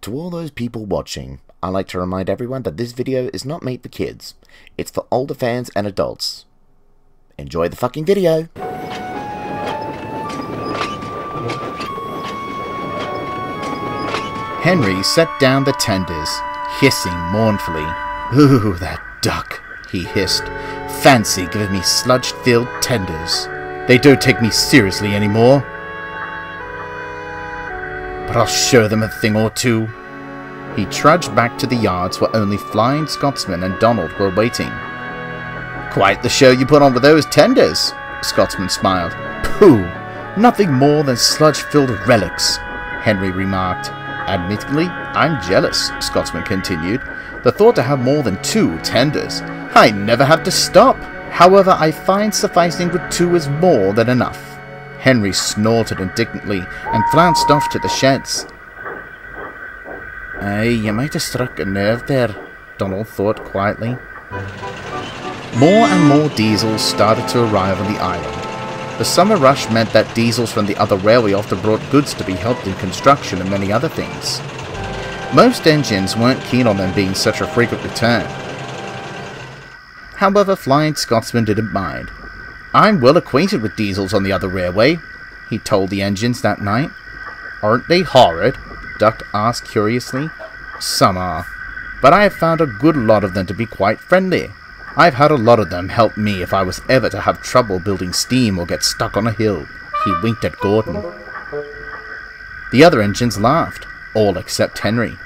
To all those people watching, I like to remind everyone that this video is not made for kids. It's for older fans and adults. Enjoy the fucking video! Henry set down the tenders, hissing mournfully. "Ooh, that duck," he hissed. "Fancy giving me sludge-filled tenders. They don't take me seriously anymore. But I'll show them a thing or two." He trudged back to the yards where only Flying Scotsman and Donald were waiting. "Quite the show you put on with those tenders," Scotsman smiled. "Pooh, nothing more than sludge-filled relics," Henry remarked. "Admittedly, I'm jealous," Scotsman continued. "The thought to have more than 2 tenders. I never have to stop. However, I find sufficing with 2 is more than enough." Henry snorted indignantly and flounced off to the sheds. "Aye, you might have struck a nerve there," Donald thought quietly. More and more diesels started to arrive on the island. The summer rush meant that diesels from the other railway often brought goods to be helped in construction and many other things. Most engines weren't keen on them being such a frequent return. However, Flying Scotsman didn't mind. "I'm well acquainted with diesels on the other railway," he told the engines that night. "Aren't they horrid?" Duck asked curiously. "Some are, but I have found a good lot of them to be quite friendly. I've had a lot of them help me if I was ever to have trouble building steam or get stuck on a hill." He winked at Gordon. The other engines laughed, all except Henry.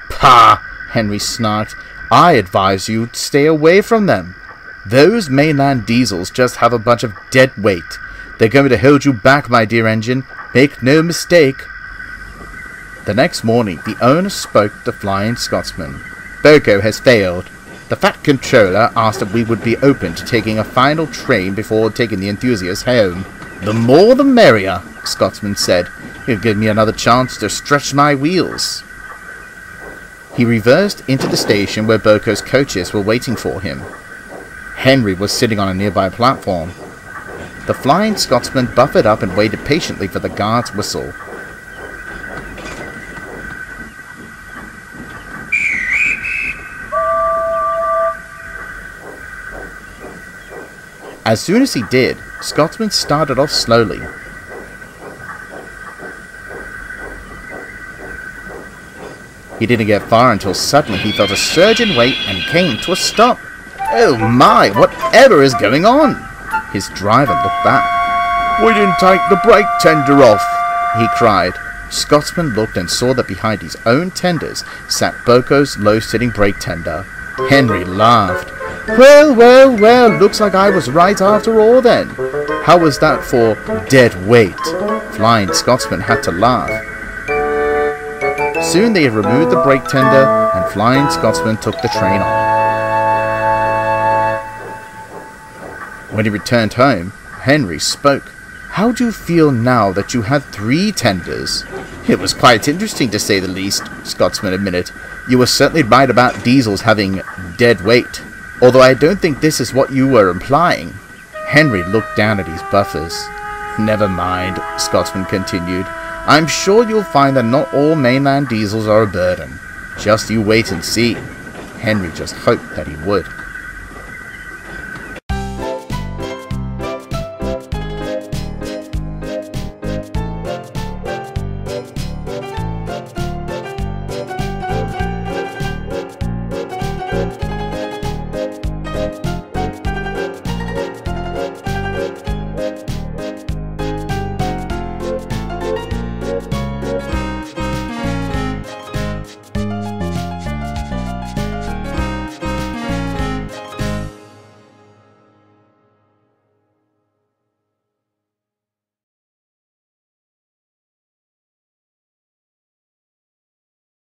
"Pah!" Henry snarked. "I advise you to stay away from them. Those mainland diesels just have a bunch of dead weight. They're going to hold you back, my dear engine. Make no mistake." The next morning, the owner spoke to Flying Scotsman. "Boko has failed. The fat controller asked if we would be open to taking a final train before taking the enthusiasts home." "The more the merrier," Scotsman said. "It'll give me another chance to stretch my wheels." He reversed into the station where Boko's coaches were waiting for him. Henry was sitting on a nearby platform. The Flying Scotsman buffered up and waited patiently for the guard's whistle. As soon as he did, Scotsman started off slowly. He didn't get far until suddenly he felt a surge in weight and came to a stop. "Oh my, whatever is going on?" His driver looked back. "We didn't take the brake tender off," he cried. Scotsman looked and saw that behind his own tenders sat Boko's low-sitting brake tender. Henry laughed. Well, looks like I was right after all then. How was that for dead weight?" Flying Scotsman had to laugh. Soon they had removed the brake tender and Flying Scotsman took the train on. When he returned home, Henry spoke. "How do you feel now that you had 3 tenders?" "It was quite interesting to say the least," Scotsman admitted. "You were certainly right about diesels having dead weight. Although I don't think this is what you were implying." Henry looked down at his buffers. "Never mind," Scotsman continued. "I'm sure you'll find that not all mainland diesels are a burden. Just you wait and see." Henry just hoped that he would.